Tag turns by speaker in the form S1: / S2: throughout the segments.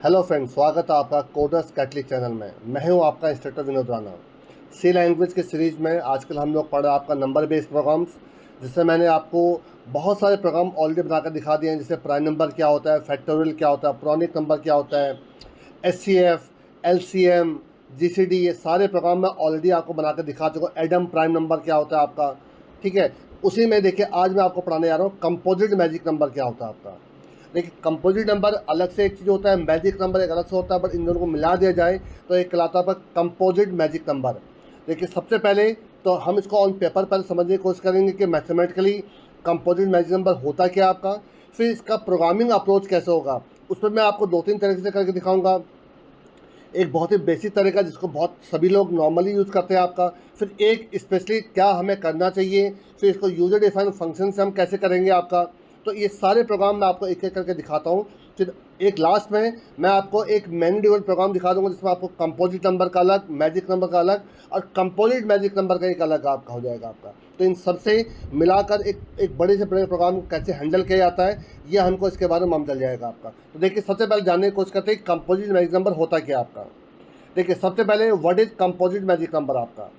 S1: Hello friends, स्वागत है आपका कोडर्स कैटलिक चैनल में। मैं हूं आपका इंस्ट्रक्टर विनोद राणा। सी लैंग्वेज के सीरीज़ में आजकल हम लोग पढ़ रहे हैं आपका नंबर बेस्ड प्रोग्राम्स, जिससे मैंने आपको बहुत सारे प्रोग्राम ऑलरेडी बनाकर दिखा दिए हैं। जैसे प्राइम नंबर क्या होता है, फैक्टोरियल क्या होता है, प्रोनिक नंबर क्या होता है, एचसीएफ, एलसीएम, जीसीडी, ये सारे प्रोग्राम मैं ऑलरेडी आपको बनाकर दिखा चुका हूँ। एडम प्राइम नंबर क्या होता है आपका, ठीक है। उसी में देखिए आज मैं आपको पढ़ाने जा रहा हूँ कंपोजिट मैजिक नंबर क्या होता है आपका। देखिए कंपोजिट नंबर अलग से एक चीज़ होता है, मैजिक नंबर एक अलग से होता है, बट इन दोनों को मिला दिया जाए तो एक कहलाता है कंपोजिट मैजिक नंबर। देखिए सबसे पहले तो हम इसको ऑन पेपर पहले समझने की कोशिश करेंगे कि मैथमेटिकली कंपोजिट मैजिक नंबर होता क्या है आपका, फिर इसका प्रोग्रामिंग अप्रोच कैसे होगा, उस पर मैं आपको दो तीन तरीके से करके दिखाऊंगा। एक बहुत ही बेसिक तरीका जिसको बहुत सभी लोग नॉर्मली यूज़ करते हैं आपका, फिर एक स्पेशली क्या हमें करना चाहिए, फिर इसको यूजर डिफाइंड फंक्शन से हम कैसे करेंगे आपका। तो ये सारे प्रोग्राम मैं आपको एक एक करके दिखाता हूँ। फिर एक लास्ट में मैं आपको एक मैनुअल प्रोग्राम दिखा दूंगा जिसमें आपको कंपोजिट नंबर का अलग, मैजिक नंबर का अलग और कंपोजिट मैजिक नंबर का एक अलग आपका हो जाएगा आपका। तो इन सबसे मिलाकर एक बड़े से बड़े प्रोग्राम को कैसे हैंडल किया जाता है, ये हमको इसके बारे में मालूम चल जाएगा आपका। तो देखिए सबसे पहले जानने की कोशिश करते हैं कंपोजिट मैजिक नंबर होता क्या आपका। देखिए सबसे पहले what is composite magic number आपका।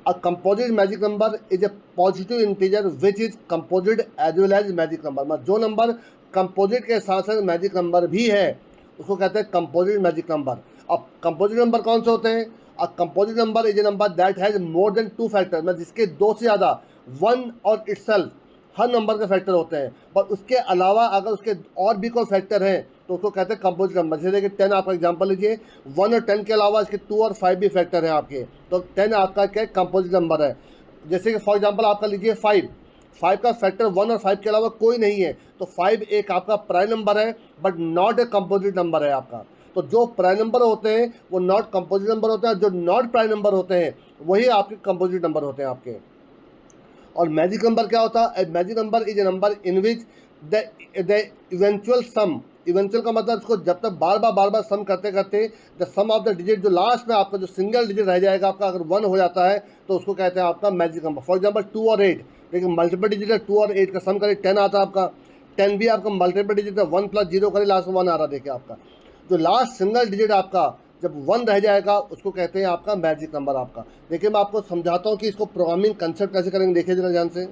S1: A composite magic number is a positive integer which is composite as well as magic number. मतलब जो नंबर कंपोजिट के साथ साथ मैजिक नंबर भी है उसको कहते हैं कंपोजिट मैजिक नंबर। अब कंपोजिट नंबर कौन से होते हैं? A composite number is a number that has more than two factor, मतलब जिसके दो से ज़्यादा, वन और इटसेल्फ हर नंबर के फैक्टर होते हैं, पर उसके अलावा अगर उसके और भी कोई फैक्टर हैं तो उसको कहते हैं कंपोजिट नंबर। जैसे देखिए 10 आपका एग्जांपल लीजिए, 1 और 10 के अलावा इसके 2 और 5 भी फैक्टर हैं आपके, तो 10 आपका क्या कंपोजिट नंबर है। जैसे कि फॉर एग्जांपल आपका लीजिए 5, 5 का फैक्टर 1 और 5 के अलावा कोई नहीं है, तो 5 एक आपका प्राइम नंबर है but not a composite number है आपका। तो जो प्राइम नंबर होते हैं वो नॉट कंपोजिट नंबर होते हैं, जो नॉट प्राइम नंबर होते हैं वही आपके कंपोजिट नंबर होते हैं आपके। और मैजिक नंबर क्या होता है? Magic number is a number in which the eventual sum, eventual का मतलब इसको जब तक बार बार सम करते करते the sum of the digit, जो लास्ट में आपका जो सिंगल डिजिट रह जाएगा आपका, अगर 1 हो जाता है तो उसको कहते हैं आपका मैजिक नंबर। फॉर एग्जांपल 2 और 8, लेकिन मल्टीपल डिजिट है, 2 और 8 का सम करे 10 आता है आपका। 10 भी आपका मल्टीपल डिजिट है, 1 प्लस 0 करे लास्ट में 1 आ रहा है। देखिए आपका जो लास्ट सिंगल डिजिट आपका जब 1 रह जाएगा उसको कहते हैं आपका मैजिक नंबर आपका। देखिए मैं आपको समझाता हूँ कि इसको प्रोग्रामिंग कंसेप्ट कैसे करेंगे, देखिए जरा ध्यान से।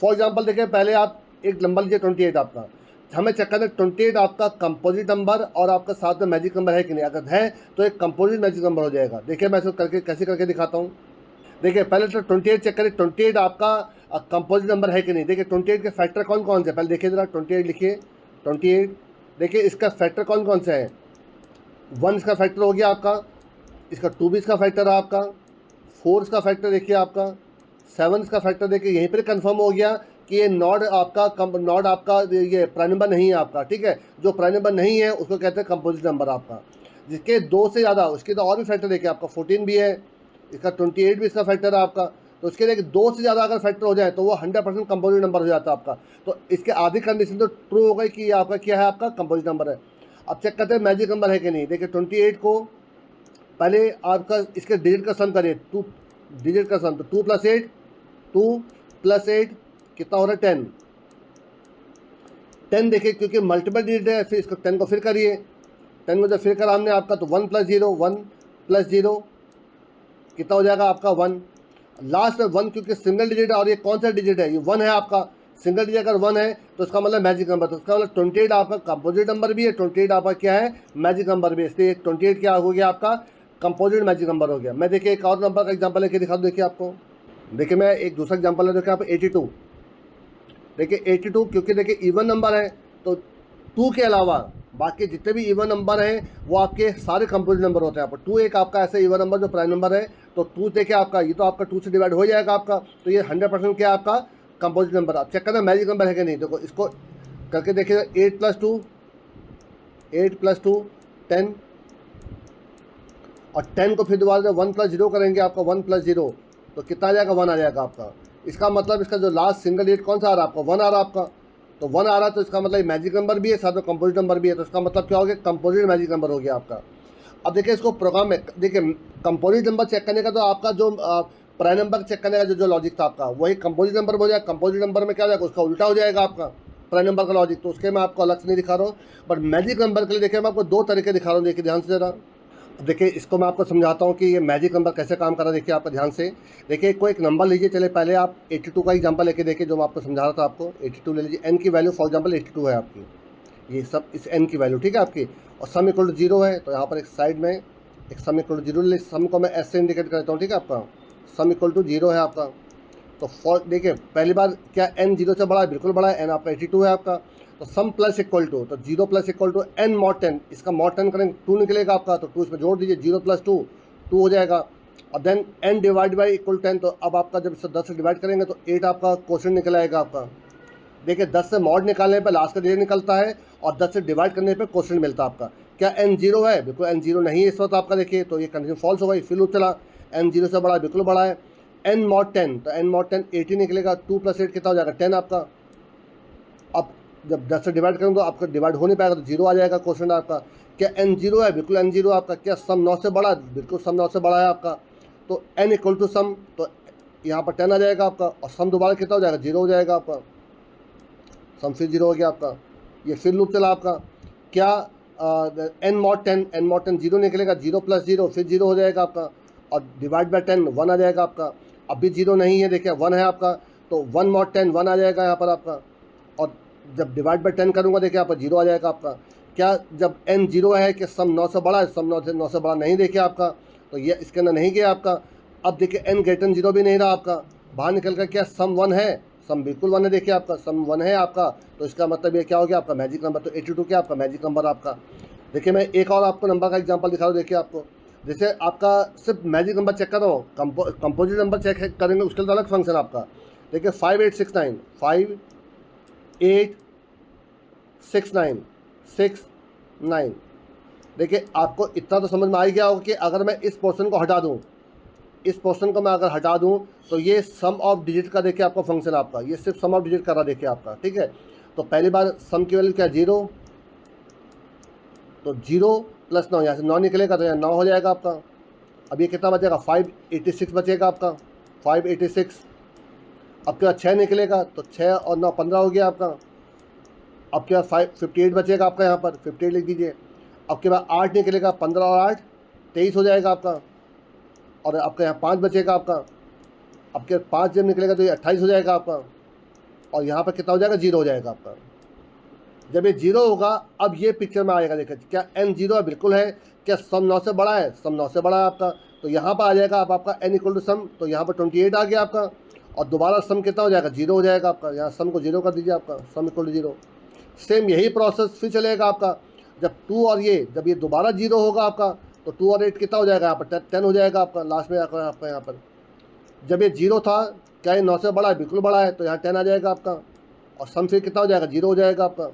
S1: फॉर एग्जांपल देखिए पहले आप एक नंबर लीजिए 28 आपका, हमें चेक करना है 28 आपका कंपोजिट नंबर और आपका साथ में मैजिक नंबर है कि नहीं। अगर है तो एक कंपोजिट मैजिक नंबर हो जाएगा। देखिए मैं इसको करके कैसे करके दिखाता हूँ। देखिए पहले तो 28 चेक करिए 28 आपका कंपोजिट नंबर है कि नहीं। देखिए 28 के फैक्टर कौन कौन से, पहले देखिए जरा 28 लिखिए 28। देखिए इसका फैक्टर कौन कौन से है। 1 इसका फैक्टर हो गया आपका, इसका 2 भी इसका फैक्टर है आपका, 4 इसका फैक्टर देखिए आपका, 7 इसका फैक्टर देखिए। यहीं पर कंफर्म हो गया कि ये नॉड आपका नॉड आपका ये प्राइम नंबर नहीं है आपका, ठीक है। जो प्राइम नंबर नहीं है उसको कहते हैं कंपोजिट नंबर आपका। जिसके 2 से ज़्यादा उसके तो और भी फैक्टर देखिए आपका 14 भी है, इसका 28 भी इसका फैक्टर है आपका। तो उसके देखिए 2 से ज़्यादा अगर फैक्टर हो जाए तो वो 100% कंपोजिट नंबर हो जाता है आपका। तो इसके आधी कंडीशन तो ट्रू हो गई कि ये आपका क्या है, आपका कंपोजिट नंबर है। अब चेक करते हैं मैजिक नंबर है कि नहीं। देखिए 28 को पहले आपका इसके डिजिट का सम करिए, 2 डिजिट का सम, तो 2 प्लस 8, 2 प्लस 8 कितना हो रहा है 10। 10 देखिए क्योंकि मल्टीपल डिजिट है, फिर इसको 10 को फिर करिए, 10 को जब फिर करा हमने आपका तो 1 प्लस 0, 1 प्लस 0 कितना हो जाएगा आपका 1। लास्ट में 1 क्योंकि सिंगल डिजिट है और ये कौन सा डिजिट है, ये 1 है आपका। सिंगल डिजिट अगर 1 है तो इसका मतलब मैजिक नंबर, तो इसका मतलब 28 आपका कंपोजिट नंबर भी है, 28 आपका क्या है मैजिक नंबर भी है। इसलिए 28 क्या हो गया आपका कंपोजिट मैजिक नंबर हो गया। मैं देखिए एक और नंबर का एग्जांपल लेके दिखा दूँ, देखिए आपको। देखिए मैं एक दूसरा एग्जांपल है, देखिए आप 82। देखिए 82 क्योंकि देखिए इवन नंबर है तो 2 के अलावा बाकी जितने भी इवन नंबर हैं वो आपके सारे कंपोजिट नंबर होते हैं। आपको 2 एक आपका ऐसा इवन नंबर जो प्राइम नंबर है, तो 2 देखिए आपका ये तो आपका 2 से डिवाइड हो जाएगा आपका, तो ये 100% क्या है आपका कंपोजिट नंबर। आप चेक करना मैजिक नंबर है कि नहीं। देखो इसको करके देखिए 8 प्लस 2, 8 प्लस 2 10, और 10 को फिर दोबारा 1 प्लस 0 करेंगे आपका, 1 प्लस 0 तो कितना आ जाएगा 1 आ जाएगा आपका। इसका मतलब इसका जो लास्ट सिंगल डिजिट कौन सा आ रहा है आपका 1 आ रहा है आपका, तो 1 आ रहा है तो इसका मतलब मैजिक नंबर भी है साथ में कंपोजिट नंबर भी है, तो इसका मतलब क्या हो गया कंपोजिट मैजिक नंबर हो गया आपका। अब देखिए इसको प्रोग्राम में देखिए कंपोजिट नंबर चेक करने का तो आपका जो प्राइम नंबर चेक करने का जो लॉजिक था आपका वही कंपोजिट नंबर हो जाएगा। कंपोजिट नंबर में क्या हो जाएगा उसका उल्टा हो जाएगा आपका। प्राइम नंबर का लॉजिक, तो उसके मैं आपको अलग से नहीं दिखा रहा हूँ। बट मैजिक नंबर के लिए देखिए मैं आपको दो तरीके दिखा रहा हूँ, देखिए ध्यान से ज़रा। देखिए इसको मैं आपको समझाता हूँ कि ये मैजिक नंबर कैसे काम कर रहा है। देखिए आपका ध्यान से देखिए, कोई एक नंबर लीजिए। चले पहले आप 82 का एग्जांपल लेके देखिए, जो मैं आपको समझा रहा था। आपको 82 ले लीजिए, एन की वैल्यू फॉर एग्जांपल 82 है आपकी, ये सब इस एन की वैल्यू, ठीक है आपकी। और सम इक्वल टू 0 है, तो यहाँ पर एक साइड में एक सम इक्वल टू 0 ले, सम को मैं एस से इंडिकेट करता हूँ, ठीक है आपका। सम इक्वल टू 0 है आपका। तो फॉर देखिए पहली बार क्या एन 0 से बड़ा है, बिल्कुल बड़ा है, एन आपका 82 है आपका। तो सम प्लस इक्वल टू, तो 0 plus equal to n mod 10, इसका मॉड 10 करेंगे 2 निकलेगा आपका, तो 2 इसमें जोड़ दीजिए, 0 प्लस 2 2 हो जाएगा। और then n divide by equal 10, तो अब आपका जब इससे 10 से डिवाइड करेंगे तो 8 आपका क्वेश्चन निकल आएगा आपका। देखिए 10 से मॉड निकालने पर लास्ट का डिजिट निकलता है, और 10 से डिवाइड करने पर क्वेश्चन मिलता है आपका। क्या एन 0 है? बिल्कुल एन 0 नहीं है इस वक्त आपका। देखिए तो ये कंडीशन फॉल्स होगा, फिर लूप चला, एन 0 से बड़ा है, बिल्कुल बड़ा है। एन मॉड 10, तो एन मॉड 10 80 निकलेगा, 2 प्लस 8 कितना हो जाएगा 10 आपका। अब जब 10 से डिवाइड करेंगे तो आपका डिवाइड हो नहीं पाएगा, तो 0 आ जाएगा क्वेश्चन आपका। क्या एन 0 है? बिल्कुल एन 0 आपका। क्या सम 9 से बड़ा है? बिल्कुल सम 9 से बड़ा है आपका। तो एन इक्वल टू सम, तो यहाँ पर 10 आ जाएगा आपका, और सम दोबारा कितना हो जाएगा 0 हो जाएगा आपका। सम फिर 0 हो गया आपका, ये फिर लूप चला आपका। क्या एन मॉड 10, एन मॉड 10 0 निकलेगा, 0 प्लस 0 फिर 0 हो जाएगा आपका, और डिवाइड बाय 10 1 आ जाएगा आपका। अभी 0 नहीं है, देखिए 1 है आपका, तो 1 मॉड 10 1 आ जाएगा यहाँ पर आपका। और जब डिवाइड बाय 10 करूँगा देखिए यहाँ पर 0 आ जाएगा आपका। क्या जब n 0 है कि सम 9 से बड़ा है? सम 9 से बड़ा नहीं, देखिए आपका, तो ये इसके अंदर नहीं गया आपका। अब देखिए n ग्रेटर देन 0 भी नहीं रहा आपका, बाहर निकल कर क्या सम 1 है? सम बिल्कुल 1 है, देखिए आपका सम 1 है आपका। तो इसका मतलब ये क्या हो गया आपका मैजिक नंबर। तो 82 क्या आपका मैजिक नंबर आपका। देखिए मैं एक और आपको नंबर का एग्जांपल दिखा रहा हूँ। देखिए आपको जैसे आपका सिर्फ मैजिक नंबर चेक कर रहा हूँ, कंपोजिट नंबर चेक करेंगे उसके लिए अलग फंक्शन आपका। देखिए 5869 5869 देखिए आपको इतना तो समझ में आ ही गया होगा कि अगर मैं इस पोर्शन को हटा दूँ, इस पोर्शन को मैं अगर हटा दूं, तो ये सम ऑफ डिजिट का देखिए आपका फंक्शन आपका, ये सिर्फ सम ऑफ डिजिट कर रहा देखिए आपका, ठीक है। तो पहली बार सम की वैल्यू क्या 0, तो 0 प्लस 9, यहाँ से 9 निकलेगा तो यहाँ 9 हो जाएगा आपका। अब ये कितना बचेगा 586 बचेगा आपका, 586। अब के बाद 6 निकलेगा, तो 6 और 9 15 हो गया आपका। अब के बाद 58 बचेगा आपका, यहाँ पर 58 लिख दीजिए। अब के बाद 8 निकलेगा, 15 और 8 23 हो जाएगा आपका। और आपका यहाँ 5 बचेगा आपका। अब के 5 जब निकलेगा तो ये 28 हो जाएगा आपका। और यहाँ पर कितना हो जाएगा 0 हो जाएगा आपका। जब ये 0 होगा अब ये पिक्चर में आएगा। देखिए क्या n 0 है? बिल्कुल है। क्या सम 9 से बड़ा है? सम 9 से बड़ा है आपका। तो यहाँ पर आ जाएगा अब आपका n इक्वल टू सम, तो यहाँ पर 28 आ गया आपका। और दोबारा सम कितना हो जाएगा 0 हो जाएगा आपका। यहाँ सम को 0 कर दीजिए आपका, सम इक्वल टू 0। सेम यही प्रोसेस फिर चलेगा आपका। जब 2 और ये जब ये दोबारा 0 होगा आपका, तो 2 और 8 कितना हो जाएगा यहाँ पर 10 हो जाएगा आपका लास्ट में आपका। यहाँ पर जब ये 0 था, क्या ये 9 से बड़ा है? बिल्कुल बड़ा है, तो यहाँ 10 आ जाएगा आपका। और सम फिर कितना हो जाएगा 0 हो जाएगा आपका।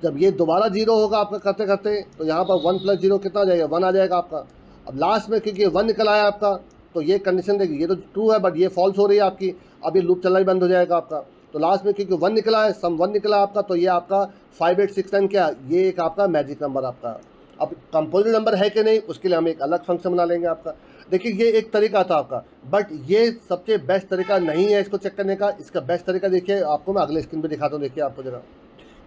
S1: जब ये दोबारा 0 होगा आपका करते करते, तो यहाँ पर 1 प्लस 0 कितना हो जाएगा 1 आ जाएगा आपका। अब लास्ट में क्योंकि 1 निकल आया आपका, तो ये कंडीशन देखिए, ये तो ट्रू है बट ये फॉल्स हो रही है आपकी। अब ये लूप चलना ही बंद हो जाएगा आपका। तो लास्ट में क्योंकि 1 निकला है, सम 1 निकला आपका, तो ये आपका 5869 क्या, ये एक आपका मैजिक नंबर आपका। अब कंपोजिट नंबर है कि नहीं उसके लिए हम एक अलग फंक्शन बना लेंगे आपका। देखिए ये एक तरीका था आपका, बट ये सबसे बेस्ट तरीका नहीं है इसको चेक करने का। इसका बेस्ट तरीका देखिए आपको मैं अगले स्क्रीन पे दिखाता हूँ। देखिए आपको जरा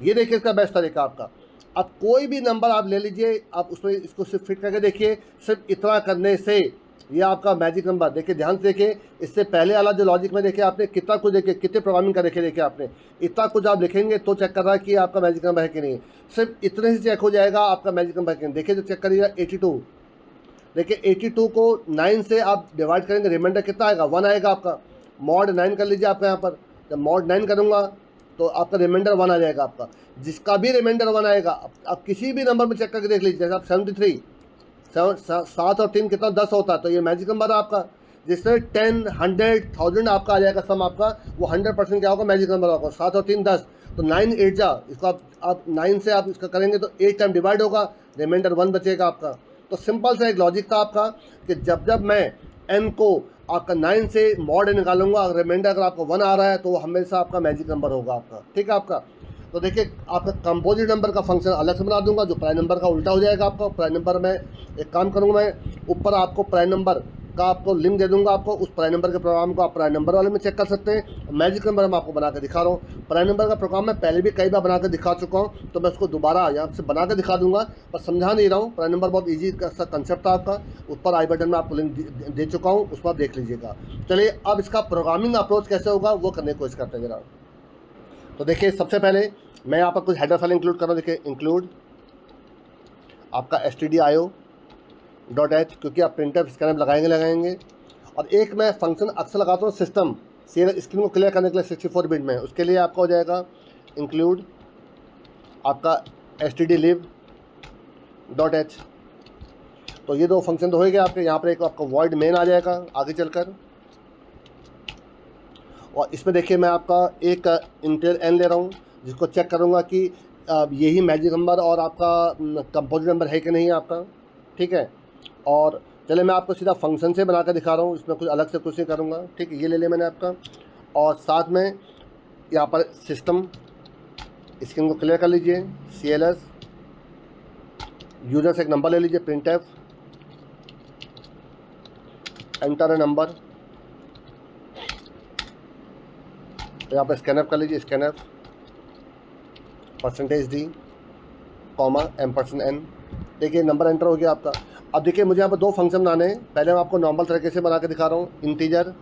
S1: ये देखिए इसका बेस्ट तरीका आपका। अब कोई भी नंबर आप ले लीजिए, आप उसमें इसको सिर्फ फिट करके देखिए। सिर्फ इतना करने से ये आपका मैजिक नंबर। देखिए ध्यान से देखिए, इससे पहले वाला जो लॉजिक में देखिए आपने कितना कुछ देखिए, कितने प्रोग्रामिंग का देखिए आपने इतना कुछ आप लिखेंगे तो चेक कर रहा है कि आपका मैजिक नंबर है कि नहीं। सिर्फ इतने से चेक हो जाएगा आपका मैजिक नंबर है कि नहीं। देखिए जो चेक करिएगा 82, देखिए 82 को 9 से आप डिवाइड करेंगे, रिमाइंडर कितना आएगा 1 आएगा आपका। मॉड 9 कर लीजिए आपका। यहाँ पर जब मॉड 9 करूँगा तो आपका रिमाइंडर 1 आ जाएगा आपका। जिसका भी रिमाइंडर 1 आएगा, आप किसी भी नंबर में चेक करके देख लीजिए। जैसे आप 73, 7 और 3 कितना 10 होता है, तो ये मैजिक नंबर है आपका। जिसमें 10, 100, 1000 आपका आ जाएगा सम आपका, वो 100% क्या होगा मैजिक नंबर होगा। 7 और 3 10, तो 9 8 जा, इसको आप 9 से आप इसका करेंगे तो 8 टाइम डिवाइड होगा, रिमाइंडर 1 बचेगा आपका। तो सिंपल सा एक लॉजिक था आपका कि जब मैं n को आपका 9 से मॉड निकालूंगा, अगर रिमाइंडर अगर आपको 1 आ रहा है तो वो हमेशा आपका मैजिक नंबर होगा आपका, ठीक है आपका। तो देखिए आपका कंपोजिट नंबर का फंक्शन अलग से बना दूंगा, जो प्राइम नंबर का उल्टा हो जाएगा आपका। प्राइम नंबर में एक काम करूंगा, मैं ऊपर आपको प्राइम नंबर का आपको लिंक दे दूंगा आपको, उस प्राइम नंबर के प्रोग्राम को आप प्राइम नंबर वाले में चेक कर सकते हैं। मैजिक नंबर मैं आपको बना के दिखा रहा हूँ। प्राइम नंबर का प्रोग्राम मैं पहले भी कई बार बना के दिखा चुका हूँ, तो मैं उसको दोबारा यहाँ से बना के दिखा दूंगा, पर समझा नहीं रहा हूँ। प्राइम नंबर बहुत ईजी सा कंसेप्ट था आपका, ऊपर आई बटन में आपको लिंक दे चुका हूँ, उसको आप देख लीजिएगा। चलिए अब इसका प्रोग्रामिंग अप्रोच कैसे होगा वो करने की कोशिश करते हैं जरा। तो देखिए सबसे पहले मैं यहाँ पर कुछ हेडर फाइल इंक्लूड कर रहा हूँ। देखिए इंक्लूड आपका stdio.h, क्योंकि आप प्रिंटफ स्कैनर लगाएंगे। और एक मैं फंक्शन अक्सर लगाता हूँ सिस्टम स्क्रीन को क्लियर करने के लिए 64 बिट में, उसके लिए आपका हो जाएगा इंक्लूड आपका stdlib.h। तो ये दो फंक्शन तो हो गए आपके। यहाँ पर एक आपका वॉइड मेन आ जाएगा आगे चलकर, और इसमें देखिए मैं आपका एक इंटीजर n ले रहा हूँ, जिसको चेक करूँगा कि यही मैजिक नंबर और आपका कंपोजिट नंबर है कि नहीं आपका, ठीक है। और चले मैं आपको सीधा फंक्शन से बना कर दिखा रहा हूँ, इसमें कुछ अलग से कुछ नहीं करूँगा, ठीक है। ये ले लिया मैंने आपका, और साथ में यहाँ पर सिस्टम स्क्रीन को क्लियर कर लीजिए, CLS यूज़र से एक नंबर ले लीजिए, printf एंटर ए नंबर, तो यहाँ पर स्कैनफ कर लीजिए, स्कैनफ %d %m। देखिए नंबर एंटर हो गया आपका। अब देखिए मुझे यहाँ पर दो फंक्शन बनाने हैं। पहले मैं आपको नॉर्मल तरीके से बना के दिखा रहा हूँ। इंटीजर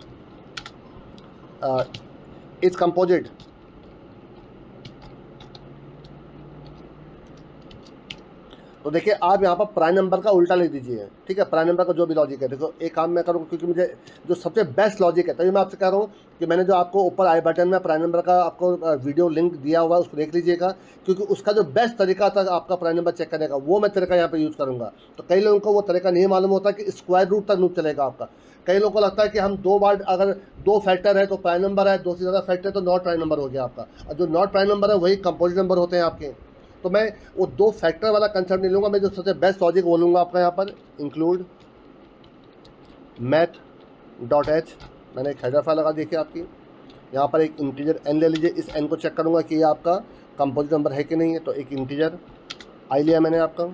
S1: इज कंपोजिट, तो देखिए आप यहाँ पर प्राइम नंबर का उल्टा लिख दीजिए, ठीक है। प्राइम नंबर का जो भी लॉजिक है, देखो एक काम मैं करूँगा, क्योंकि मुझे जो सबसे बेस्ट लॉजिक है, तभी मैं आपसे कह रहा हूँ कि मैंने जो आपको ऊपर आई बटन में प्राइम नंबर का आपको वीडियो लिंक दिया हुआ है, उसको देख लीजिएगा, क्योंकि उसका जो बेस्ट तरीका था आपका प्राइम नंबर चेक करने का, वो मैं तरीका यहाँ पर यूज़ करूँगा। तो कई लोगों को वो तरीका नहीं मालूम होता कि स्क्वायर रूट तक लूप चलेगा आपका। कई लोगों को लगता है कि हम दो बार अगर दो फैक्टर है तो प्राइम नंबर है, दो से ज़्यादा फैक्टर तो नॉट प्राइम नंबर हो गया आपका, और जो नॉट प्राइम नंबर है वही कंपोजिट नंबर होते हैं आपके। तो मैं वो दो फैक्टर वाला कंसेप्ट नहीं लूँगा, मैं जो सबसे बेस्ट लॉजिक बोलूँगा आपका यहाँ पर इंक्लूड math.h। मैंने एक हेडर फाइल लगा देखिए आपकी, यहाँ पर एक इंटीजर n ले लीजिए। इस n को चेक करूँगा कि ये आपका कंपोजिट नंबर है कि नहीं है, तो एक इंटीजर i लिया मैंने आपका।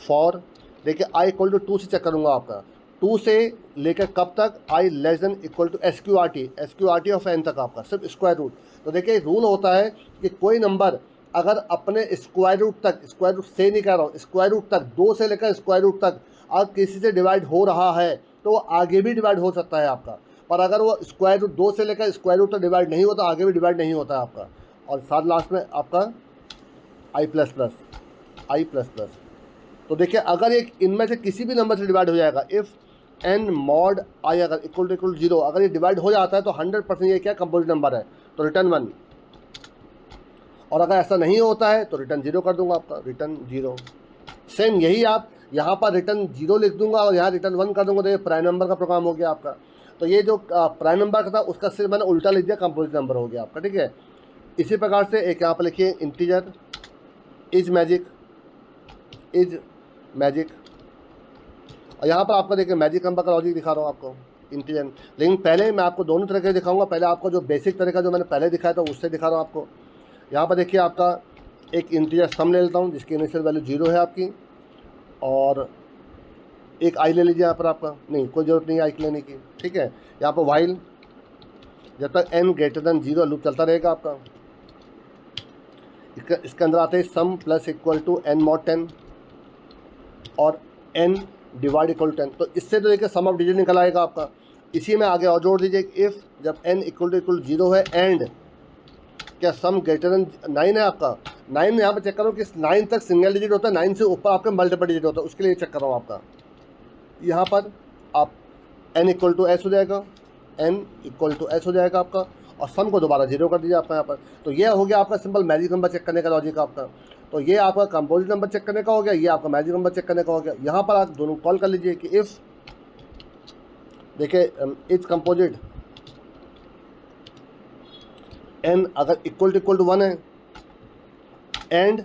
S1: फॉर देखिए i इक्वल टू 2 से चेक करूँगा आपका, 2 से लेकर कब तक, i less than equal to SQRT of n तक आपका, सिर्फ स्क्वायर रूट। तो देखिए रूल होता है कि कोई नंबर अगर अपने स्क्वायर रूट तक, स्क्वायर रूट से नहीं कह रहा हूँ, स्क्वायर रूट तक, 2 से लेकर स्क्वायर रूट तक अगर किसी से डिवाइड हो रहा है तो आगे भी डिवाइड हो सकता है आपका। पर अगर वो स्क्वायर रूट 2 से लेकर स्क्वायर रूट तक डिवाइड नहीं होता, आगे भी डिवाइड नहीं होता है आपका। और साथ लास्ट में आपका i++। तो देखिए अगर एक इनमें से किसी भी नंबर से डिवाइड हो जाएगा, इफ़ n mod i अगर इक्वल टू 0, अगर ये डिवाइड हो जाता है तो 100% ये क्या कंपोजिट नंबर है, तो रिटर्न 1। और अगर ऐसा नहीं होता है तो रिटर्न 0 कर दूंगा आपका, रिटर्न 0। सेम यही आप यहाँ पर रिटर्न 0 लिख दूंगा और यहाँ रिटर्न 1 कर दूंगा, तो ये प्राइम नंबर का प्रोग्राम हो गया आपका। तो ये जो प्राइम नंबर का था उसका सिर्फ मैंने उल्टा लिख दिया, कंपोजिट नंबर हो गया आपका, ठीक है। इसी प्रकार से एक यहाँ पर लिखिए इंटीजर इज मैजिक, और यहाँ पर आपको देखिए मैजिक नंबर का लॉजिक दिखा रहा हूँ आपको इंटीजर। लेकिन पहले मैं आपको दोनों तरीके दिखाऊंगा। पहले आपको जो बेसिक तरीका जो मैंने पहले दिखाया था उससे दिखा रहा हूँ आपको। यहाँ पर देखिए आपका एक इंटीजर सम ले लेता हूँ जिसकी इनिशियल वैल्यू 0 है आपकी, और एक आई ले लीजिए यहाँ पर आपका, नहीं कोई ज़रूरत नहीं आई लेने की, ठीक है। यहाँ पर वाइल जब तक n ग्रेटर देन 0 लूप चलता रहेगा आपका। इसके अंदर आते हैं sum plus equal to n mod 10 और n डिवाइड इक्वल टू 10। तो इससे तो देखिए सम ऑफ डिजिट निकल आएगा आपका। इसी में आगे और जोड़ दीजिए, इफ़ जब n इक्वल टू 0 है एंड क्या सम ग्रेटर देन 9 है आपका। 9 में यहाँ पर चेक करो कि 9 तक सिंगल डिजिट होता है, 9 से ऊपर आपका मल्टीपल डिजिट होता है, उसके लिए चेक कर रहा हूँ आपका। यहाँ पर आप n इक्वल टू एस हो जाएगा, n इक्वल टू एस हो जाएगा आपका, और सम को दोबारा 0 कर दीजिए आपका यहाँ पर। तो ये हो गया आपका सिंपल मैजिक नंबर चेक करने का लॉजिक आपका। तो ये आपका कंपोजिट नंबर चेक करने का हो गया, ये आपका मैजिक नंबर चेक करने का हो गया। यहाँ पर आप दोनों कॉल कर लीजिए कि इफ़ देखिए इज कंपोजिट n अगर इक्वल टू 1 है एंड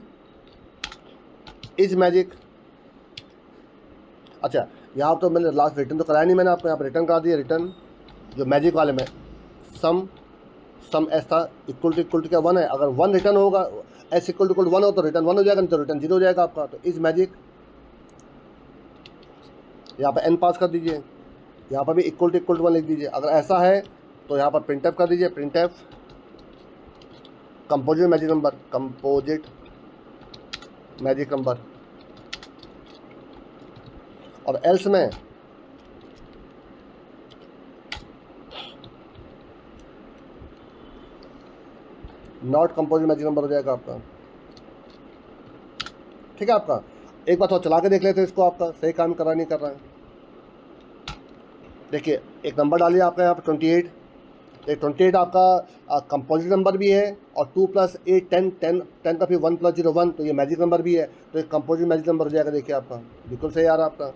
S1: इज मैजिक। अच्छा यहाँ तो मैंने लास्ट रिटर्न तो कराया नहीं, मैंने आपको यहाँ पर रिटर्न करा दिया। रिटर्न जो मैजिक वाले में सम एस था इक्वल टू क्या 1 है, अगर 1 रिटर्न होगा, एस इक्वल टू 1 हो तो रिटर्न 1 हो जाएगा, नहीं तो रिटर्न 0 हो जाएगा आपका। तो इज मैजिक यहाँ पर n पास कर दीजिए, यहाँ पर भी इक्वल टू 1 लिख दीजिए। अगर ऐसा है तो यहाँ पर प्रिंटफ कर दीजिए, printf composite magic number, composite magic number. और एल्स में नॉट कंपोजिट मैजिक नंबर हो जाएगा आपका। ठीक है, आपका एक बार तो चला के देख लेते हैं इसको, आपका सही काम कर रहा नहीं कर रहा है। देखिए एक नंबर डालिए आपका यहाँ पर 28, एक 28 आपका कंपोजिट नंबर भी है, और 2 + 8 10 10 10 का फिर 1 + 0 1, तो ये मैजिक नंबर भी है, तो एक कंपोजिट मैजिक नंबर हो जाएगा। देखिए आपका बिल्कुल सही आ रहा है आपका।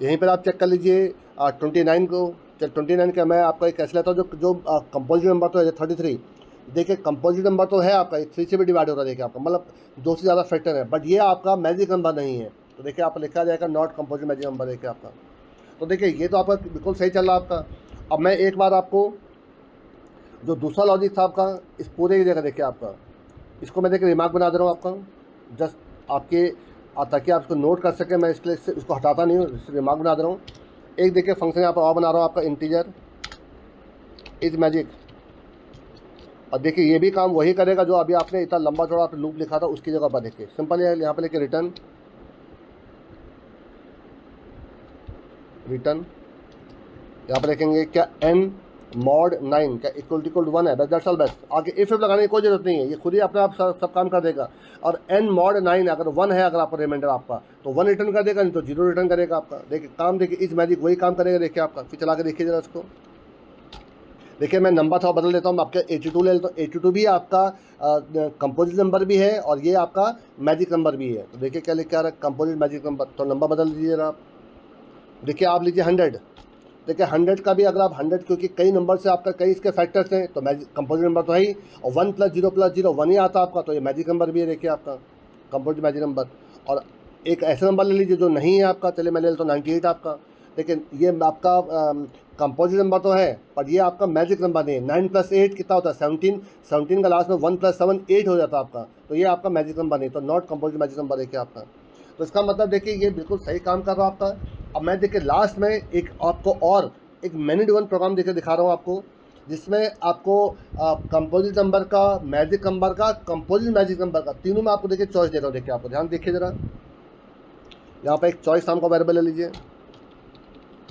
S1: यहीं पर आप चेक कर लीजिए 29 को। 29 का मैं आपका एक कैसे लेता हूँ, जो कंपोजिट नंबर तो है 33। देखिए कंपोजिट नंबर तो है आपका 3 से भी डिवाइड हो रहा है, देखिए आपका मतलब 2 से ज़्यादा फैक्टर है, बट ये आपका मैजिक नंबर नहीं है। तो देखिए आप लिखा जाएगा नॉट कंपोजिट मैजिक नंबर, देखिए आपका। तो देखिए ये तो आपका बिल्कुल सही चल रहा है आपका। अब मैं एक बार आपको जो दूसरा लॉजिक था आपका इस पूरे की जगह, देखिए आपका इसको मैं देखिए रिमार्क बना दे रहा हूँ आपका, जस्ट आपके ताकि आप इसको नोट कर सकें। मैं इसके लिए इसको हटाता नहीं हूँ, रिमार्क बना दे रहा हूँ। एक देखिए फंक्शन यहाँ पर और बना रहा हूँ आपका, इंटीजर इज मैजिक। और देखिए ये भी काम वही करेगा जो अभी आपने इतना लंबा चौड़ा लूप लिखा था उसकी जगह पर। देखिए सिंपल है, यहाँ पर लिखिए रिटर्न, यहाँ पर लिखेंगे क्या n mod 9 क्या इक्वल टू 1 है, दैट्स ऑल बेस्ट। आगे इफ लगाने की कोई जरूरत नहीं है, ये खुद ही अपने आप सब काम कर देगा। और n mod 9 अगर 1 है, अगर आपका रिमाइंडर आपका, तो 1 रिटर्न कर देगा, नहीं तो 0 रिटर्न करेगा आपका। देखिए काम देखिए इस मैजिक वही काम करेगा, देखिए आपका। फिर चला के देखिए जरा इसको। देखिए मैं नंबर थोड़ा बदल देता हूँ, आपके 82 ले लेता हूँ। 82 भी आपका कंपोजिट नंबर भी है और ये आपका मैजिक नंबर भी है। तो देखिए क्या लिखा है, कंपोजिट मैजिक नंबर। तो नंबर बदल दीजिए जरा आप। देखिए आप लीजिए 100। देखिए 100 का भी अगर आप 100, क्योंकि कई नंबर से आपका कई इसके फैक्टर्स हैं, तो मैजिक कंपोजिट नंबर तो है ही। और 1 + 0 + 0 1 ही आता है आपका, तो ये मैजिक नंबर भी है, देखिए आपका कंपोजिट मैजिक नंबर। और एक ऐसा नंबर ले लीजिए जो नहीं है आपका, चलिए मैं ले लेता हूँ 98 आपका। लेकिन ये आपका कंपोजिट नंबर तो है, पर ये आपका मैजिक नंबर नहीं है। 9 + 8 कितना होता है 17, 17 का लास्ट में 1 + 7 8 हो जाता है आपका, तो ये आपका मैजिक नंबर नहीं, तो नॉट कंपोजिट मैजिक नंबर देखिए आपका। तो इसका मतलब देखिए ये बिल्कुल सही काम कर रहा है आपका। अब मैं देखिए लास्ट में एक आपको और एक मैनी ड्रिवन प्रोग्राम देखिए दिखा रहा हूँ आपको, जिसमें आपको कंपोजिट नंबर का, मैजिक नंबर का, कंपोजिट मैजिक नंबर का, तीनों में आपको देखिए चॉइस दे रहा हूँ। देखिए आपको ध्यान देखिए ज़रा, यहाँ पर एक चॉइस नाम का वेरिएबल ले लीजिए,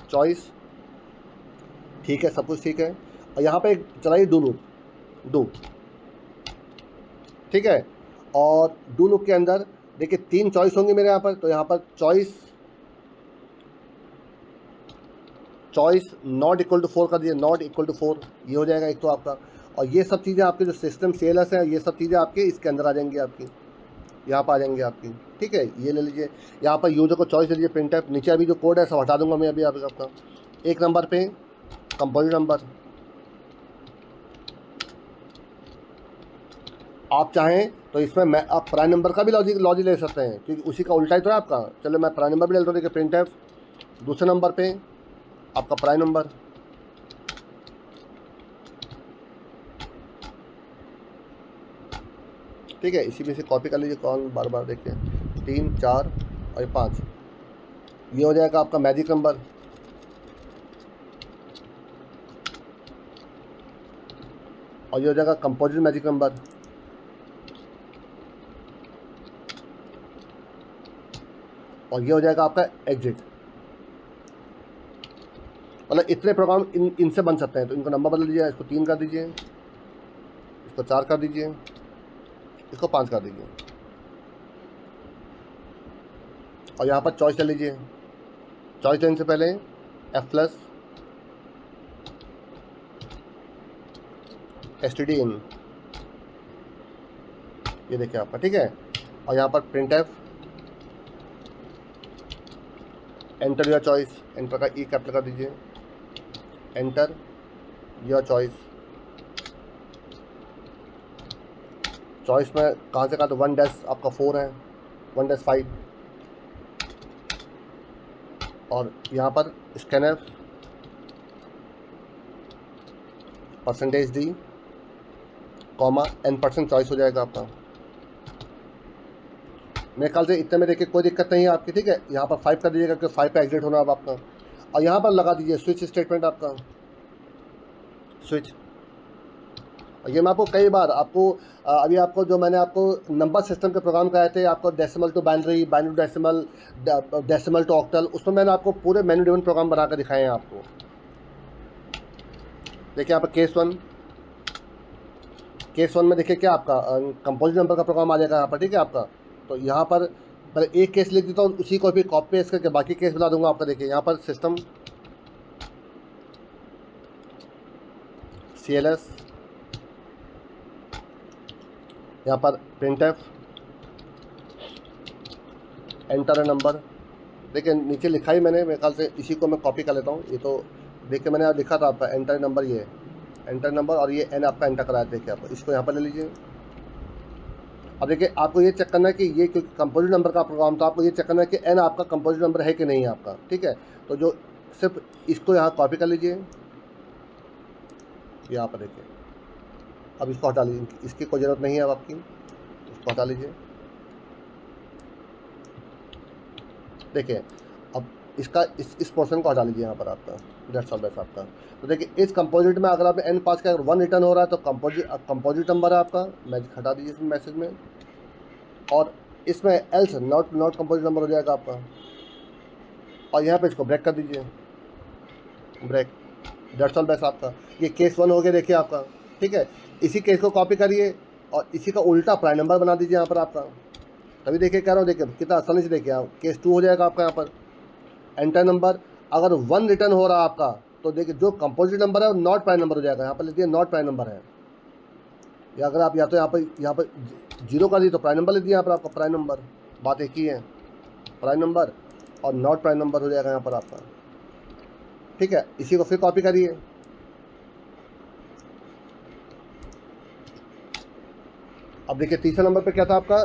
S1: चॉइस। ठीक है, सब कुछ ठीक है। और यहाँ पे एक चलाइए डू लूप, डू। ठीक है, और डू लूप के अंदर देखिए 3 चॉइस होंगी मेरे यहाँ पर। तो यहाँ पर चॉइस नॉट इक्वल टू 4 कर दिए, नॉट इक्वल टू 4, ये हो जाएगा एक तो आपका। और ये सब चीज़ें आपके जो सिस्टम CLS है, ये सब चीज़ें आपके इसके अंदर आ जाएंगी, आपकी यहाँ पर आ जाएंगी आपकी। ठीक है, ये ले लीजिए। यहाँ पर यूजर को चॉइस दे लीजिए, प्रिंटफ। नीचे अभी जो कोड है सब हटा दूंगा मैं अभी आपका। एक नंबर पे कंपोजिट नंबर, आप चाहें तो इसमें मैं आप प्राइम नंबर का भी लॉजिक ले सकते हैं, क्योंकि उसी का उल्टा ही तो है आपका। चलो मैं प्राइम नंबर भी ले लेता हूँ। देखिए प्रिंटफ, दूसरे नंबर पे आपका प्राइम नंबर, ठीक है। इसी में से कॉपी कर लीजिए, कौन बार बार देखिए 3 4 और 5, ये हो जाएगा आपका मैजिक नंबर। और ये हो जाएगा कंपोजिट मैजिक नंबर। और ये हो जाएगा आपका एग्जिट। मतलब इतने प्रोग्राम इनसे बन सकते हैं। तो इनको नंबर बदल दीजिए, इसको 3 कर दीजिए, इसको 4 कर दीजिए, इसको 5 कर दीजिए। और यहाँ पर चॉइस ले लीजिए। चॉइस लेने से पहले F+ std in, ये देखिए आपका। ठीक है, और यहाँ पर printf enter your choice, enter का ई कैपिटल कर दीजिए, एंटर योर चॉइस। चॉइस में कहाँ से कहा, तो 1 आपका 4 है, 1 5। और यहाँ पर scanner %d comma n% choice हो जाएगा आपका। मेरे ख्याल से इतने में देखिए कोई दिक्कत नहीं है आपकी। ठीक है, यहाँ पर 5 कर दीजिएगा, क्योंकि 5 पे एग्जिट होना अब आपका। और यहाँ पर लगा दीजिए स्विच स्टेटमेंट आपका, स्विच। ये मैं आपको कई बार आपको अभी आपको जो मैंने आपको नंबर सिस्टम के प्रोग्राम कराए थे, आपको decimal to binary, binary to decimal, decimal to octal, उसमें मैंने आपको पूरे मेन्यू ड्रिवन प्रोग्राम बना कर दिखाए हैं आपको। देखिए यहाँ पर केस वन में देखिए क्या आपका कंपोजिट नंबर का प्रोग्राम आ जाएगा यहाँ पर, ठीक है आपका। तो यहाँ पर पहले एक केस लिख देता हूँ, उसी को भी कॉपी पेस्ट करके बाकी केस बता दूंगा आपका। देखिए यहाँ पर सिस्टम CLS, यहाँ पर printf, एंटर नंबर। देखिए नीचे लिखा ही मैंने, मेरे ख्याल से इसी को मैं कॉपी कर लेता हूँ। ये तो देखिए मैंने लिखा था आपका एंटर नंबर, ये एंटर नंबर और ये एन आपका एंटर कराया। देखिए आप इसको यहाँ पर ले लीजिए। अब देखिए आपको ये चेक करना है कि ये क्योंकि कंपोजिट नंबर का प्रोग्राम था, आपको ये चेक करना है कि एन आपका कंपोजिट नंबर है कि नहीं आपका, ठीक है। तो जो सिर्फ इसको यहाँ कॉपी कर लीजिए, यहाँ पर देखिए। अब इसको हटा लीजिए, इसकी कोई ज़रूरत नहीं है अब आपकी, इसको हटा लीजिए। देखिए अब इसका इस पोर्शन को हटा लीजिए यहाँ पर आपका, डेट्स ऑल बेस आपका। तो देखिए इस कंपोजिट में अगर आपने एन पास किया, अगर 1 रिटर्न हो रहा है तो कंपोजिट नंबर है आपका, मैजिक हटा दीजिए इसमें मैसेज में। और इसमें एल्स नॉट कंपोजिट नंबर हो जाएगा आपका। और यहाँ पे इसको ब्रेक कर दीजिए, ब्रेक, डेट्स ऑल बेस आपका। ये केस 1 हो गया देखिए आपका, ठीक है। इसी केस को कॉपी करिए और इसी का उल्टा प्राइम नंबर बना दीजिए यहाँ पर आपका। तभी देखिए कह रहा हूँ, देखिए कितना आसानी से देखिए आप, केस 2 हो जाएगा आपका यहाँ पर। एंटर नंबर अगर 1 रिटर्न हो रहा है आपका तो देखिए जो कंपोजिट नंबर है वो नॉट प्राइम नंबर हो जाएगा। यहाँ पर लिखिए नॉट प्राइम नंबर है, या अगर आप या तो यहाँ पर 0 कर दिए तो प्राइम नंबर लिख दिए यहाँ पर आपका, प्राइम नंबर, बात एक ही है, प्राइम नंबर और नॉट प्राइम नंबर हो जाएगा यहाँ पर आपका, ठीक है। इसी को फिर कॉपी करिए। अब देखिए तीसरे नंबर पे क्या था आपका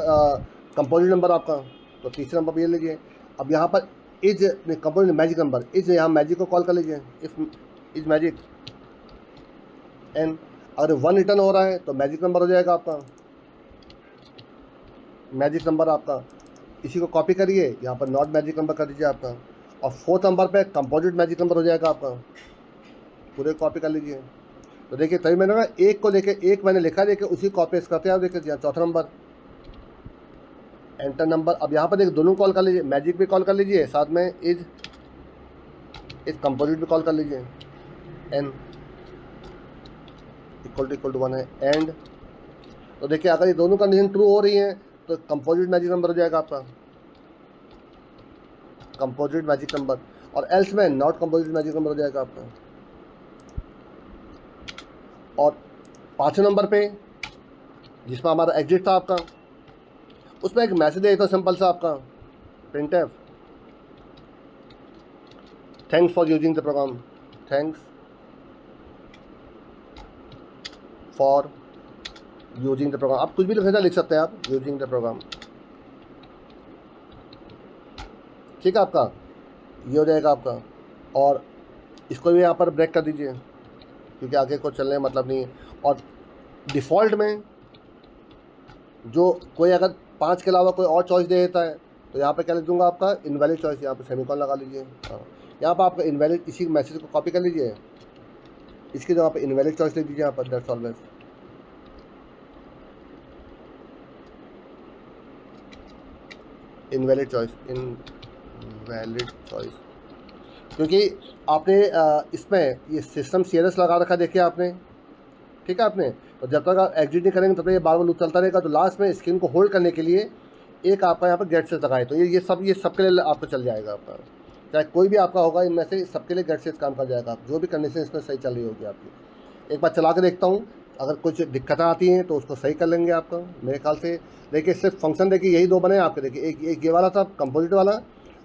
S1: कंपोजिट नंबर आपका, तो तीसरे नंबर पर ये लीजिए। अब यहाँ पर is composite magic number, is यहाँ मैजिक को कॉल कर लीजिए, इज मैजिक एन। अगर 1 रिटर्न हो रहा है तो मैजिक नंबर हो जाएगा आपका, मैजिक नंबर आपका। इसी को कॉपी करिए, यहाँ पर नॉट मैजिक नंबर कर दीजिए आपका। और 4th नंबर पे कंपोजिट मैजिक नंबर हो जाएगा आपका, पूरे कॉपी कर लीजिए। तो देखिए तभी मैंने ना एक को लेके एक मैंने लिखा, देखिए उसी कॉपी पेस्ट करते हैं आप। देखिए 4था नंबर एंटर नंबर। अब यहाँ पर देखिए दोनों कॉल कर लीजिए, मैजिक भी कॉल कर लीजिए, साथ में इज कंपोजिट भी कॉल कर लीजिए। एन इक्वल टू 1 है एंड। तो देखिए अगर ये दोनों कंडीशन ट्रू हो रही हैं तो कंपोजिट मैजिक नंबर हो जाएगा आपका, कंपोजिट मैजिक नंबर। और एल्स में नॉट कंपोजिट मैजिक नंबर हो जाएगा आपका। और 5वें नंबर पे जिसमें हमारा एग्जिट था आपका, उसमें एक मैसेज देता सिंपल सा आपका, printf thanks for using the program, thanks for using the program. आप कुछ भी लिख सकते हैं आप, यूजिंग द प्रोग्राम, ठीक है आपका, ये हो जाएगा आपका। और इसको भी यहाँ पर ब्रेक कर दीजिए क्योंकि आगे को चलने में मतलब नहीं है। और डिफ़ॉल्ट में जो कोई अगर 5 के अलावा कोई और चॉइस दे देता है तो यहाँ पे क्या लिख दूंगा आपका, इनवैलिड चॉइस, यहाँ पे सेमीकोलन लगा लीजिए। हाँ यहाँ पर आपका इनवैलिड, इसी मैसेज को कॉपी कर लीजिए, इसकी जगह पे इनवैलिड चॉइस लिख दीजिए यहाँ पर, that's always invalid choice, invalid choice. क्योंकि आपने इसमें ये सिस्टम CLS लगा रखा देखिए आपने, ठीक है आपने। तो जब तक आप एग्जिट नहीं करेंगे तब तक ये बार बार लूप चलता रहेगा। तो लास्ट में स्क्रीन को होल्ड करने के लिए एक आपका यहाँ पर गेट सेट लगाए, तो ये सबके लिए आपको चल जाएगा आपका, चाहे कोई भी आपका होगा इनमें से, सबके लिए गेट सेट काम कर जाएगा। जो भी कंडीशन इसमें सही चल रही होगी आपकी। एक बार चला के देखता हूँ, अगर कुछ दिक्कतें आती हैं तो उसको सही कर लेंगे आपका मेरे ख्याल से। देखिए सिर्फ फंक्शन देखिए यही 2 बने आपके, देखिए एक ये वाला था कंपोजिट वाला,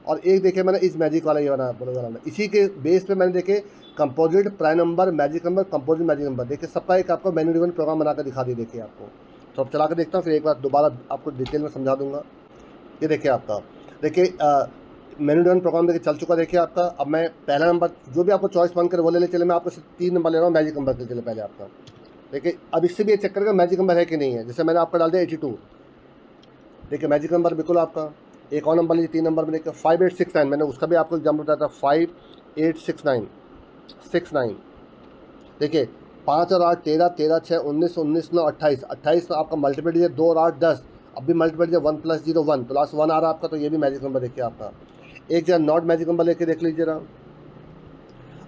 S1: और एक देखिए मैंने इस मैजिक वाला ये वाला इसी के बेस पे मैंने देखे composite, prime number, magic number, composite magic number, देखिए सबका एक आपको मेन्यू ड्रिवन प्रोग्राम बनाकर दिखा दी देखिए आपको। तो अब चला के देखता हूँ, फिर एक बार दोबारा आपको डिटेल में समझा दूंगा। ये देखिए आपका, देखिए मेन्यू ड्रिवन प्रोग्राम देखिए चल चुका देखिए आपका। अब मैं पहला नंबर जो भी आपको चॉइस मान कर वो ले चले, मैं आपको 3 नंबर ले रहा हूँ, मैजिक नंबर ले चले पहले आपका। देखिए अब इससे भी ये चेक करेगा मैजिक नंबर है कि नहीं है। जैसे मैंने आपका डाल दिया 82, देखिए मैजिक नंबर बिल्कुल आपका एक और नंबर लीजिए 3 नंबर में देखिए 5869, मैंने उसका भी आपको एग्जाम्पल बताया था 5869 देखिए 5 और 8 13, 13 6 19, 19 9 28, 28 में आपका मल्टीपल डिजिट 2 और 8 10, अब भी मल्टीपल डिजिट 1 + 0 1 प्लस 1 आ रहा है आपका, तो ये भी मैजिक नंबर देखिए आपका। एक जगह नॉट मैजिक नंबर लेके देख लीजिए ना,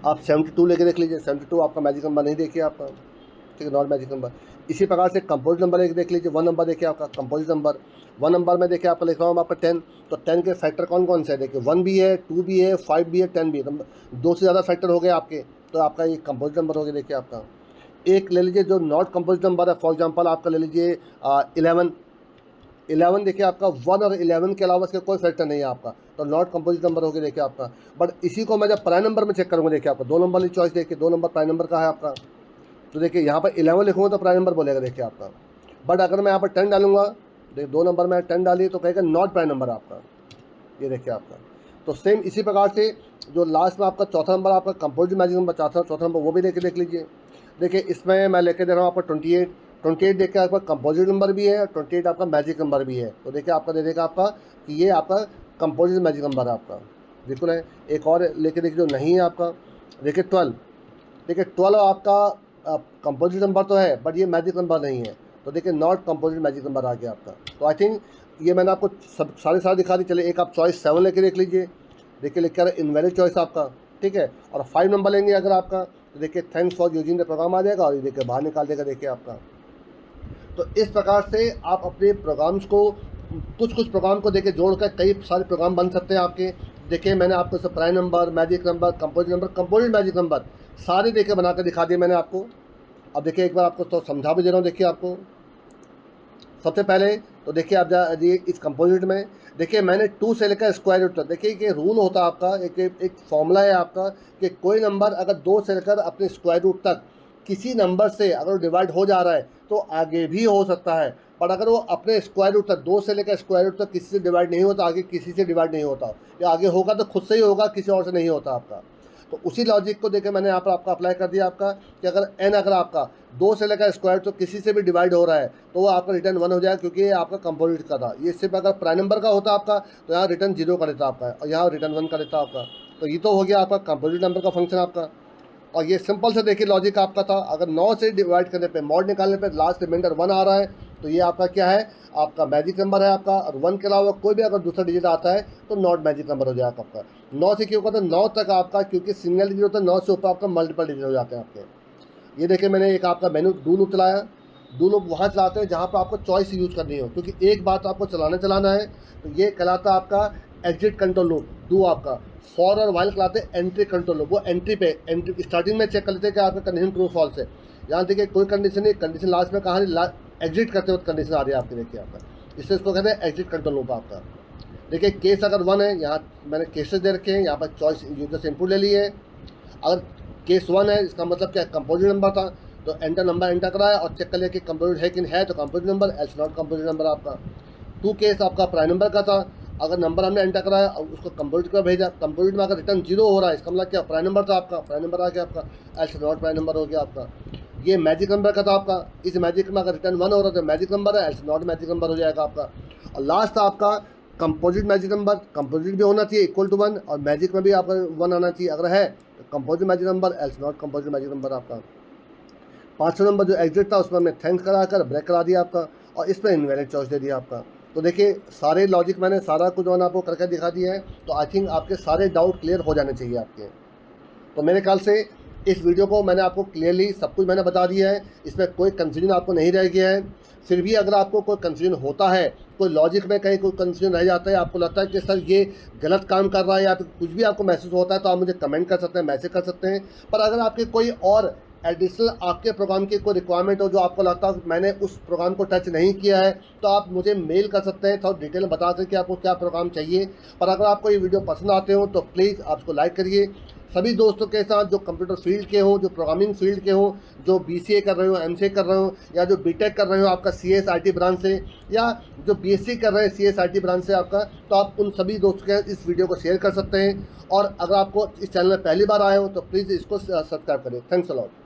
S1: आप 72 लेके देख लीजिए, 72 आपका मैजिक नंबर नहीं देखिए आपका, ठीक है, नॉट मैजिक नंबर। इसी प्रकार से कंपोजिट नंबर लेके देख लीजिए, 1 नंबर देखिए आपका कंपोजिट नंबर, 1 नंबर में देखिए आपका लिख रहा हूँ आपका 10, तो 10 के फैक्टर कौन कौन से है देखिए, 1 भी है, 2 भी है, 5 भी है, 10 भी है, तो 2 से ज़्यादा फैक्टर हो गए आपके, तो आपका ये कंपोजिट नंबर हो गया देखिए आपका। एक ले लीजिए जो नॉट कंपोजिट नंबर है, फॉर एग्जांपल आपका ले लीजिए 11 देखिए आपका 1 और 11 के अलावा इसका कोई फैक्टर नहीं है आपका, तो नॉट कंपोजिट नंबर हो गया देखिए आपका। बट इसी को मैं जब प्राइम नंबर में चेक करूँगा देखिए आपका 2 नंबर की चॉइस देखिए, 2 नंबर प्राइम नंबर का है आपका, तो देखिए यहाँ पर 11 लिखूँगा तो प्राइम नंबर बोलेगा देखिए आपका। बट अगर मैं यहाँ पर 10 डालूंगा, देखिए 2 नंबर में 10 डालिए तो कहेगा नॉट प्राइम नंबर आपका, ये देखिए आपका। तो सेम इसी प्रकार से जो लास्ट में आपका चौथा नंबर आपका कंपोजिट मैजिक नंबर चौथा नंबर वो भी लेके देख लीजिए। देखिए इसमें मैं लेके दे रहा हूँ आपका 28 देखिए आपका कंपोजिट नंबर भी है, 28 आपका मैजिक नंबर भी है, तो देखिए आपका दे देगा आपका कि ये आपका कंपोजिट मैजिक नंबर है आपका, बिल्कुल है। एक और लेके देखिए जो नहीं है आपका, देखिए 12, देखिए 12 आपका कंपोजिट नंबर तो है बट ये मैजिक नंबर नहीं है, तो देखिए नॉट कंपोजिट मैजिक नंबर आ गया आपका। तो आई थिंक ये मैंने आपको सब सारे दिखा दी। चलिए एक आप चॉइस 7 लेके देख लीजिए, देखिए लिख कर इनवैलिड चॉइस आपका, ठीक है। और 5 नंबर लेंगे अगर आपका, तो देखिए thanks for using the program आ जाएगा और ये देखिए बाहर निकाल देगा देखिए आपका। तो इस प्रकार से आप अपने प्रोग्राम्स को कुछ प्रोग्राम को देखिए जोड़कर कई सारे प्रोग्राम बन सकते हैं आपके। देखिए मैंने आपको सब prime number, magic number, composite magic number सारे देखिए बनाकर दिखा दिए मैंने आपको। अब देखिए एक बार आपको तो समझा भी दे रहा हूँ, देखिए आपको सबसे पहले तो देखिए आप जाइए इस कंपोजिट में, देखिए मैंने 2 से लेकर स्क्वायर रूट तक, देखिए कि रूल होता है आपका, एक फॉर्मूला है आपका कि कोई नंबर अगर 2 से लेकर अपने स्क्वायर रूट तक किसी नंबर से अगर डिवाइड हो जा रहा है तो आगे भी हो सकता है, पर अगर वो अपने स्क्वायर रूट तक 2 से लेकर स्क्वायर रूट तक किसी से डिवाइड नहीं होता, आगे किसी से डिवाइड नहीं होता, या आगे होगा तो खुद से ही होगा, किसी और से नहीं होता आपका। तो उसी लॉजिक को देकर मैंने यहाँ पर आपका अप्लाई कर दिया आपका कि अगर n अगर आपका 2 से लेकर स्क्वायर तो किसी से भी डिवाइड हो रहा है तो वो आपका रिटर्न 1 हो जाएगा, क्योंकि ये आपका कंपोजिट का था। ये सिर्फ अगर प्राइम नंबर का होता आपका तो यहाँ रिटर्न 0 का देता आपका और यहाँ रिटर्न 1 का देता आपका। तो ये तो हो गया आपका कंपोजिट नंबर का फंक्शन आपका। और ये सिंपल से देखिए लॉजिक आपका था, अगर 9 से डिवाइड करने पे, मॉड निकालने पे लास्ट रिमाइंडर 1 आ रहा है तो ये आपका क्या है, आपका मैजिक नंबर है आपका। और 1 के अलावा कोई भी अगर दूसरा डिजिट आता है तो नॉट मैजिक नंबर हो जाएगा आपका। 9 से क्यों होगा तो 9 तक आपका, क्योंकि सिंगल डिजिट होता है, 9 से ऊपर आपका मल्टीपल डिजिट हो जाते हैं आपके। ये देखिए मैंने एक आपका मेनू डू लूप चलाया, डू लूप वहाँ चलाते हैं जहाँ पर आपको चॉइस यूज़ करनी हो, क्योंकि एक बात आपको चलाना है, तो ये कहलाता है आपका एग्जिट कंट्रोल लूप। डू आपका फॉर और वाइल कहलाते हैं एंट्री कंट्रोल लूप। वो एंट्री स्टार्टिंग में चेक कर लेते हैं कि आपका कंडीशन ट्रू फॉल्स है। यहाँ देखिए कोई कंडीशन नहीं, कंडीशन लास्ट में कहाँ एग्जिट करते वक्त कंडीशन आ रही है आपकी, देखिए आपका, इससे इसको कहते हैं एग्जिट कंट्रोल लूप आपका। देखिए केस अगर 1 है, यहाँ मैंने केसेस दे रखे हैं, यहाँ पर चॉइस यूजर से इनपुट ले ली है। अगर केस 1 है इसका मतलब क्या, कंपोजिट नंबर था, तो एंटर नंबर एंटर कराया और चेक कर लिया कि कंपोजिट है कि नहीं है, तो composite number, else not composite number आपका। 2 केस आपका प्राइम नंबर का था, अगर नंबर हमने एंटर कराया और उसको कंपोजिट का भेजा, कंपोजिट में अगर रिटर्न 0 हो रहा है इसका मतलब क्या, प्राइम नंबर था आपका, प्राइम नंबर आ गया आपका, एल्स नॉट प्राइम नंबर हो गया आपका। ये मैजिक नंबर का था आपका, इस मैजिक में अगर रिटर्न 1 हो रहा है तो मैजिक नंबर है, एल्स नॉट मैजिक नंबर हो जाएगा आपका। और लास्ट आपका कंपोजिट मैजिक नंबर, कंपोजिट भी होना चाहिए इक्वल टू 1 और मैजिक में भी आपका 1 आना चाहिए, अगर है तो composite magic number, else not composite magic number आपका। 5वां नंबर जो एग्जिट था उसमें हमने थैंक्स कराकर ब्रेक करा दिया आपका और इस पर इनवैलिड चॉइस दे दिया आपका। तो देखिए सारे लॉजिक मैंने सारा कुछ मैंने आपको करके दिखा दिया है, तो आई थिंक आपके सारे डाउट क्लियर हो जाने चाहिए आपके। तो मेरे ख्याल से इस वीडियो को मैंने आपको क्लियरली सब कुछ मैंने बता दिया है, इसमें कोई कंफ्यूजन आपको नहीं रह गया है। फिर भी अगर आपको कोई कंफ्यूजन होता है, कोई लॉजिक में कहीं कोई कंफ्यूजन रह जाता है, आपको लगता है कि सर ये गलत काम कर रहा है या फिर कुछ भी आपको महसूस होता है, तो आप मुझे कमेंट कर सकते हैं, मैसेज कर सकते हैं। पर अगर आपके कोई और एडिशनल आपके प्रोग्राम की कोई रिक्वायरमेंट हो जो आपको लगता है मैंने उस प्रोग्राम को टच नहीं किया है, तो आप मुझे मेल कर सकते हैं, थोड़ा डिटेल में बता सकते हैं कि आपको क्या प्रोग्राम चाहिए। पर अगर आपको ये वीडियो पसंद आते हो तो प्लीज़ आप इसको लाइक करिए। सभी दोस्तों के साथ जो कंप्यूटर फील्ड के हों, जो प्रोग्रामिंग फील्ड के हों, जो BCA कर रहे हो, MCA कर रहे हो, या जो BTech कर रहे हो आपका CS IT ब्रांच से, या जो BSc कर रहे हैं CS IT ब्रांच से आपका, तो आप उन सभी दोस्तों के साथ इस वीडियो को शेयर कर सकते हैं। और अगर आपको इस चैनल में पहली बार आए हो तो प्लीज़ इसको सब्सक्राइब करें। Thanks a lot.